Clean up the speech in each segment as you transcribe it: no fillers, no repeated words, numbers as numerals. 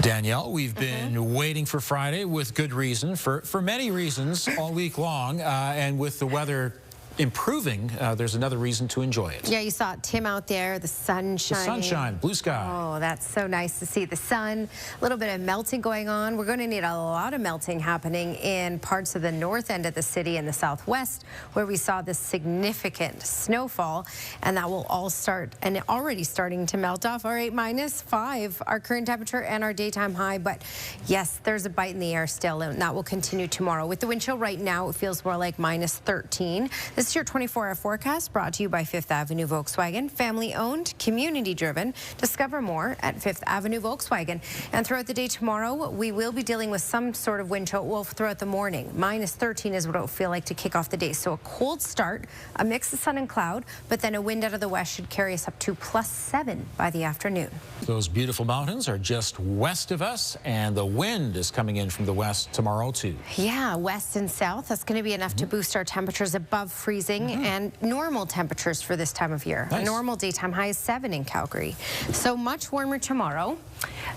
Danielle, we've been waiting for Friday with good reason, for many reasons all week long, and with the weather improving, there's another reason to enjoy it. Yeah, you saw Tim out there, the sun shining. The sunshine, blue sky. Oh, that's so nice to see the sun. A little bit of melting going on. We're going to need a lot of melting happening in parts of the north end of the city and the southwest, where we saw this significant snowfall, and that will all start, and already starting to melt off. All right, -5, our current temperature and our daytime high, but yes, there's a bite in the air still, and that will continue tomorrow. With the wind chill right now, it feels more like -13. This is your 24-hour forecast brought to you by Fifth Avenue Volkswagen. Family-owned, community-driven. Discover more at Fifth Avenue Volkswagen. And throughout the day tomorrow, we will be dealing with some sort of wind chill throughout the morning. -13 is what it will feel like to kick off the day. So a cold start, a mix of sun and cloud, but then a wind out of the west should carry us up to +7 by the afternoon. Those beautiful mountains are just west of us, and the wind is coming in from the west tomorrow, too. Yeah, west and south. That's going to be enough to boost our temperatures above freezing and normal temperatures for this time of year. Nice. A normal daytime high is 7 in Calgary. So much warmer tomorrow.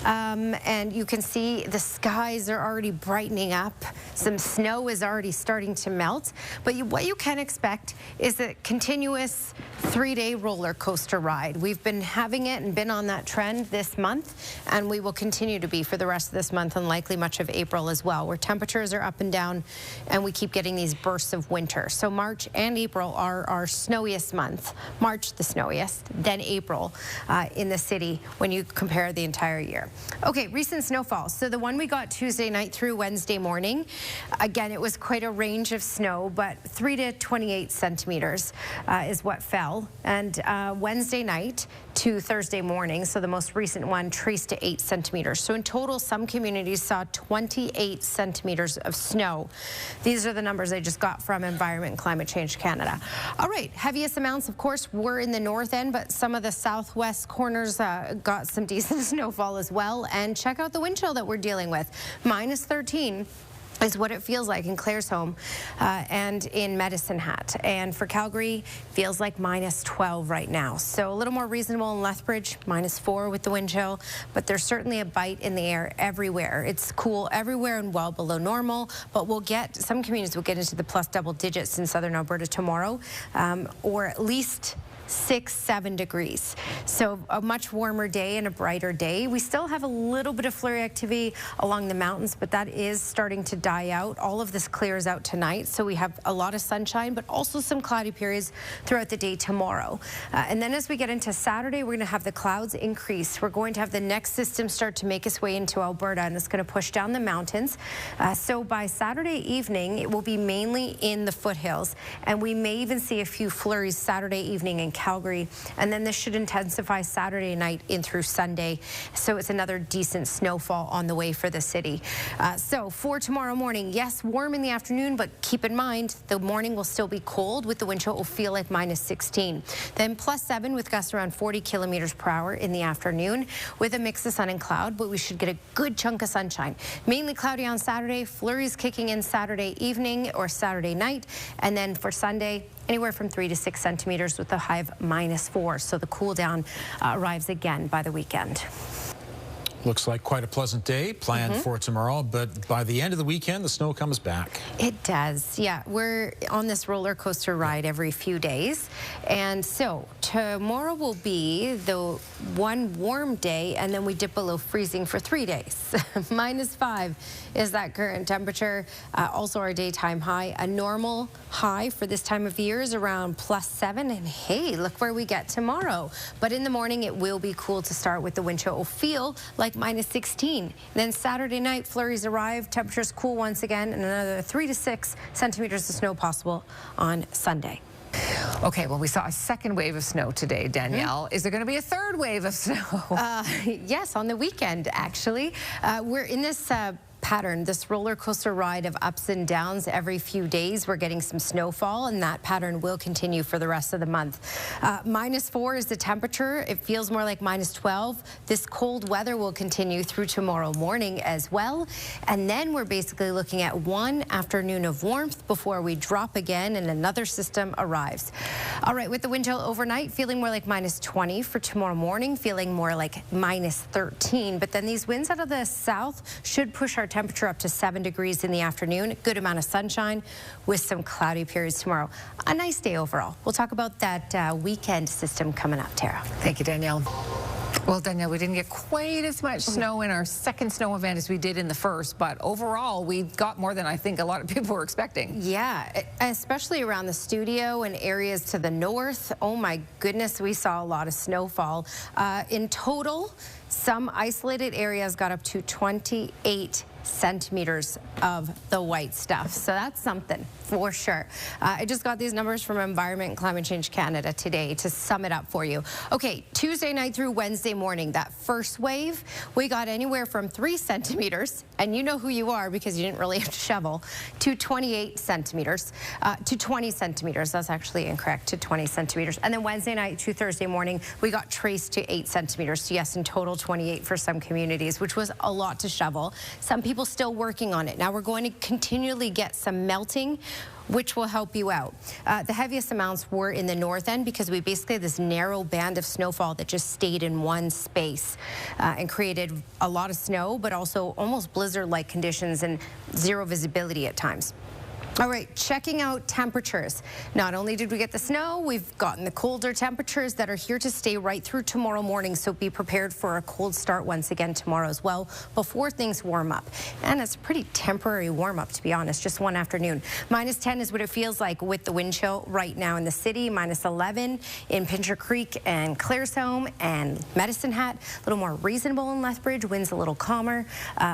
And you can see the skies are already brightening up. Some snow is already starting to melt. But what you can expect is a continuous 3-day roller coaster ride. We've been having it and been on that trend this month, and we will continue to be for the rest of this month and likely much of April as well, where temperatures are up and down and we keep getting these bursts of winter. So March and April are our snowiest month. March the snowiest, then April in the city when you compare the entire year. Okay, recent snowfall. So the one we got Tuesday night through Wednesday morning, again, it was quite a range of snow, but 3 to 28 centimeters is what fell. And Wednesday night to Thursday morning, so the most recent one, traced to 8 centimeters. So in total, some communities saw 28 centimeters of snow. These are the numbers I just got from Environment and Climate Change Canada. All right, heaviest amounts, of course, were in the north end, but some of the southwest corners got some decent snowfall as well. And check out the wind chill that we're dealing with. -13 is what it feels like in Claresholm and in Medicine Hat. And for Calgary, feels like -12 right now. So a little more reasonable in Lethbridge, -4 with the wind chill, but there's certainly a bite in the air everywhere. It's cool everywhere and well below normal, but some communities will get into the plus double digits in southern Alberta tomorrow, or at least 6-7 degrees. So a much warmer day and a brighter day. We still have a little bit of flurry activity along the mountains, but that is starting to die out. All of this clears out tonight, so we have a lot of sunshine, but also some cloudy periods throughout the day tomorrow. And then as we get into Saturday, we're going to have the clouds increase. We're going to have the next system start to make its way into Alberta, and it's going to push down the mountains. So by Saturday evening, it will be mainly in the foothills, and we may even see a few flurries Saturday evening in Calgary, and then this should intensify Saturday night in through Sunday. So it's another decent snowfall on the way for the city. So for tomorrow morning, yes, warm in the afternoon, but keep in mind the morning will still be cold. With the wind chill, it will feel like -16. Then +7 with gusts around 40 kilometers per hour in the afternoon with a mix of sun and cloud, but we should get a good chunk of sunshine. Mainly cloudy on Saturday, flurries kicking in Saturday evening or Saturday night, and then for Sunday, anywhere from 3 to 6 centimeters with a high of -4. So the cool down arrives again by the weekend. Looks like quite a pleasant day planned for tomorrow, but by the end of the weekend, the snow comes back. It does, yeah. We're on this roller coaster ride every few days. And so tomorrow will be the one warm day, and then we dip below freezing for 3 days. -5 is that current temperature. Also our daytime high. A normal high for this time of year is around +7. And hey, look where we get tomorrow. But in the morning, it will be cool to start with the wind chill. It will feel like -16. Then Saturday night, flurries arrive, temperatures cool once again, and another 3 to 6 centimeters of snow possible on Sunday. Okay, well, we saw a second wave of snow today, Danielle. Is there going to be a third wave of snow? Yes, on the weekend, actually. We're in this pattern, this roller coaster ride of ups and downs every few days. We're getting some snowfall, and that pattern will continue for the rest of the month. -4 is the temperature. It feels more like -12. This cold weather will continue through tomorrow morning as well. And then we're basically looking at one afternoon of warmth before we drop again and another system arrives. All right, with the wind chill overnight, feeling more like -20 for tomorrow morning, feeling more like -13. But then these winds out of the south should push our temperature up to 7 degrees in the afternoon. A good amount of sunshine with some cloudy periods tomorrow. A nice day overall. We'll talk about that weekend system coming up, Tara. Thank you, Danielle. Well, Danielle, we didn't get quite as much snow in our second snow event as we did in the first, but overall, we got more than I think a lot of people were expecting. Yeah, especially around the studio and areas to the north. Oh my goodness, we saw a lot of snowfall. In total, some isolated areas got up to 28 centimeters of the white stuff. So that's something for sure. I just got these numbers from Environment and Climate Change Canada today to sum it up for you. Okay, Tuesday night through Wednesday morning, that first wave, we got anywhere from 3 centimeters, and you know who you are because you didn't really have to shovel, to 28 centimeters, to 20 centimeters. That's actually incorrect, to 20 centimeters. And then Wednesday night to Thursday morning, we got traced to 8 centimeters. So yes, in total 28 for some communities, which was a lot to shovel. Some people still working on it. Now we're going to continually get some melting, which will help you out. The heaviest amounts were in the north end because we basically had this narrow band of snowfall that just stayed in one space and created a lot of snow, but also almost blizzard-like conditions and zero visibility at times. All right, checking out temperatures. Not only did we get the snow, we've gotten the colder temperatures that are here to stay right through tomorrow morning, so be prepared for a cold start once again tomorrow as well before things warm up. And it's a pretty temporary warm up, to be honest, just one afternoon. -10 is what it feels like with the wind chill right now in the city. -11 in Pincher Creek and Claresholm and Medicine Hat. A little more reasonable in Lethbridge, winds a little calmer.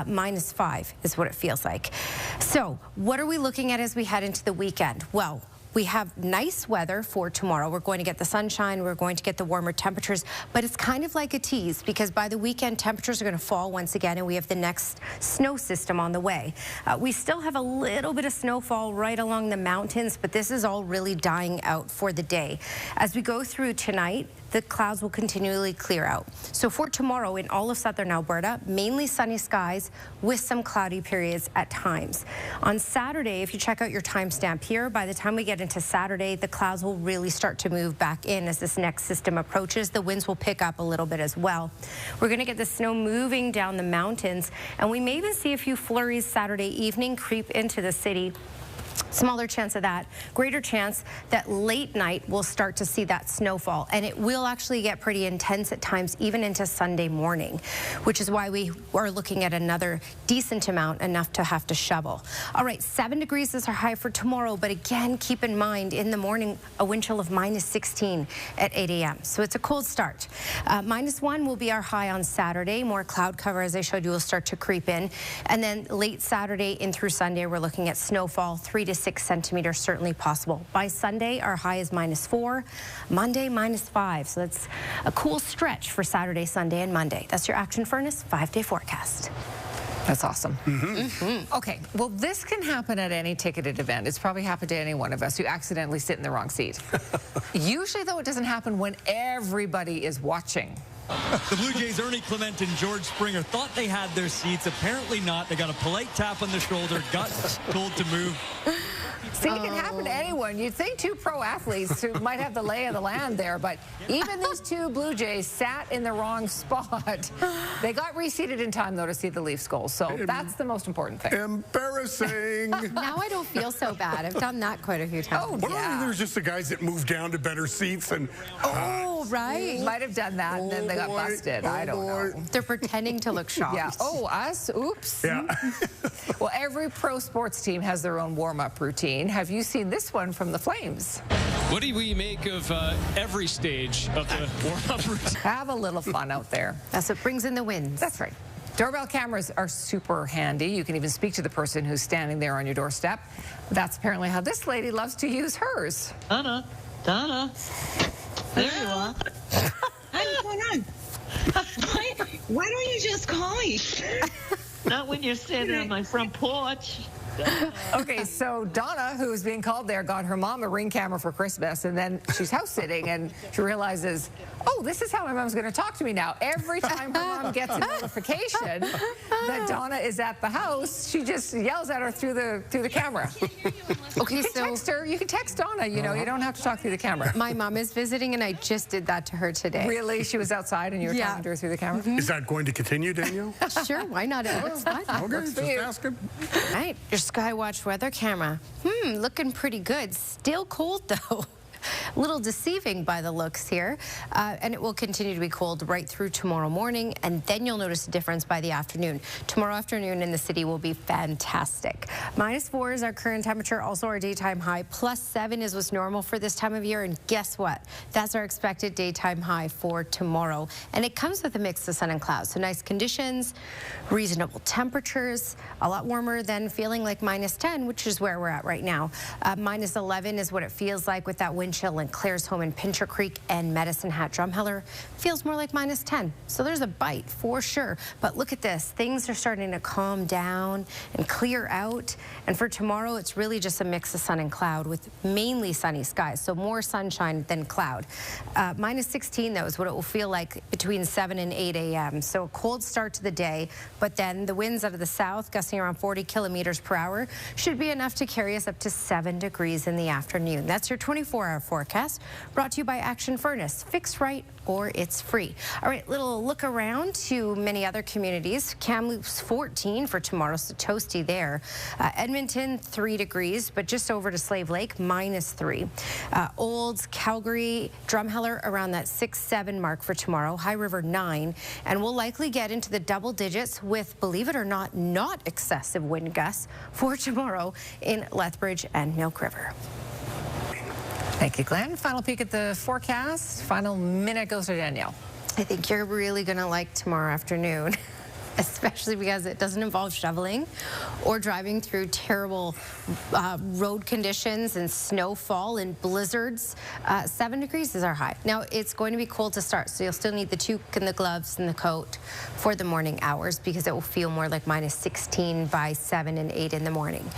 -5 is what it feels like. So what are we looking at as we head into the weekend? Well, we have nice weather for tomorrow. We're going to get the sunshine. We're going to get the warmer temperatures, but it's kind of like a tease because by the weekend, temperatures are going to fall once again, and we have the next snow system on the way. We still have a little bit of snowfall right along the mountains, but this is all really dying out for the day. As we go through tonight, the clouds will continually clear out. So for tomorrow in all of southern Alberta, mainly sunny skies with some cloudy periods at times. On Saturday, if you check out your timestamp here, by the time we get into Saturday, the clouds will really start to move back in as this next system approaches. The winds will pick up a little bit as well. We're going to get the snow moving down the mountains, and we may even see a few flurries Saturday evening creep into the city. Smaller chance of that, greater chance that late night we'll start to see that snowfall, and it will actually get pretty intense at times even into Sunday morning, which is why we are looking at another decent amount, enough to have to shovel. All right, 7 degrees is our high for tomorrow, but again, keep in mind in the morning a wind chill of -16 at 8 a.m. So it's a cold start. -1 will be our high on Saturday. More cloud cover, as I showed you, will start to creep in, and then late Saturday in through Sunday, we're looking at snowfall 3 to 6 centimeters certainly possible. By Sunday, our high is -4, Monday -5. So that's a cool stretch for Saturday, Sunday, and Monday. That's your Action Furnace 5-day forecast. That's awesome. Okay, well, this can happen at any ticketed event. It's probably happened to any one of us who accidentally sit in the wrong seat. Usually, though, it doesn't happen when everybody is watching. The Blue Jays' Ernie Clement and George Springer thought they had their seats. Apparently not. They got a polite tap on the shoulder, got told to move. See, it can happen to anyone. You'd think two pro athletes who might have the lay of the land there, but even these two Blue Jays sat in the wrong spot. They got reseated in time, though, to see the Leafs goal, so that's the most important thing. Embarrassing. Now I don't feel so bad. I've done that quite a few times. Oh, What yeah. if there's just the guys that moved down to better seats and... Oh, right. Might have done that, and then they got busted. I don't know. They're pretending to look shocked. Yeah. Oh, us? Oops. Yeah. Well, every pro sports team has their own warm-up routine. Have you seen this one from the Flames? What do we make of every stage of the warm-up routine? Have a little fun out there. That's what brings in the winds. That's right. Doorbell cameras are super handy. You can even speak to the person who's standing there on your doorstep. That's apparently how this lady loves to use hers. Donna. There you are. Hi, what's going on? Why don't you just call me? Not when you're standing on my front porch. Okay, so Donna, who is being called there, got her mom a Ring camera for Christmas, and then she's house sitting, and she realizes, oh, this is how my mom's going to talk to me now. Every time her mom gets a notification that Donna is at the house, she just yells at her through the camera. Okay, You can so text her. You can text Donna. You know, you don't have to talk through the camera. my mom is visiting, and I just did that to her today. Really? She was outside, and you were Yeah. talking to her through the camera? Is that going to continue, Danielle? Sure, why not? It looks fun. Okay, just asking. Right, your Skywatch weather camera. Looking pretty good. Still cold though. A little deceiving by the looks here, and it will continue to be cold right through tomorrow morning, and then you'll notice a difference by the afternoon. Tomorrow afternoon in the city will be fantastic. -4 is our current temperature, also our daytime high. +7 is what's normal for this time of year, and guess what? That's our expected daytime high for tomorrow, and it comes with a mix of sun and clouds, so nice conditions, reasonable temperatures, a lot warmer than feeling like -10, which is where we're at right now. -11 is what it feels like with that wind chill in Claresholm and Pincher Creek and Medicine Hat Drumheller. Feels more like -10. So there's a bite for sure. But look at this. Things are starting to calm down and clear out. And for tomorrow, it's really just a mix of sun and cloud with mainly sunny skies. So more sunshine than cloud. -16, though, is what it will feel like between 7 and 8 a.m. So a cold start to the day. But then the winds out of the south, gusting around 40 kilometers per hour, should be enough to carry us up to 7 degrees in the afternoon. That's your 24-hour forecast, brought to you by Action Furnace. Fix right or it's free. All right, little look around to many other communities. Kamloops 14 for tomorrow, so toasty there. Edmonton 3 degrees, but just over to Slave Lake -3. Olds, Calgary, Drumheller around that 6-7 mark for tomorrow. High River 9, and we'll likely get into the double digits with, believe it or not excessive wind gusts for tomorrow in Lethbridge and Milk River. Thank you, Glenn. Final peek at the forecast. Final minute goes to Danielle. I think you're really going to like tomorrow afternoon, especially because it doesn't involve shoveling or driving through terrible road conditions and snowfall and blizzards. 7 degrees is our high. Now, it's going to be cold to start, so you'll still need the toque and the gloves and the coat for the morning hours because it will feel more like -16 by 7 and 8 in the morning.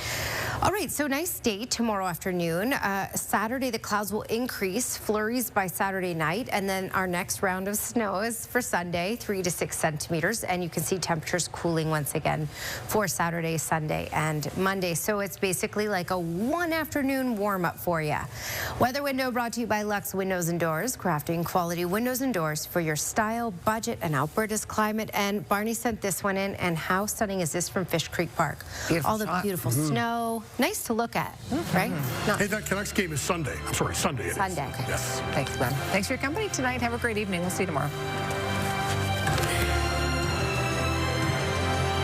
All right, so nice day tomorrow afternoon. Saturday, the clouds will increase, flurries by Saturday night, and then our next round of snow is for Sunday, 3 to 6 centimeters, and you can see temperatures cooling once again for Saturday, Sunday, and Monday. So it's basically like a one afternoon warm-up for you. Weather window brought to you by Lux Windows and Doors, crafting quality windows and doors for your style, budget, and Alberta's climate. And Barney sent this one in, and how stunning is this from Fish Creek Park? Beautiful All the shot. beautiful snow. Nice to look at, right? No. Hey, that Canucks game is Sunday. I'm sorry, Sunday it is. Sunday. Yes. Thanks, Glenn. Thanks for your company tonight. Have a great evening. We'll see you tomorrow.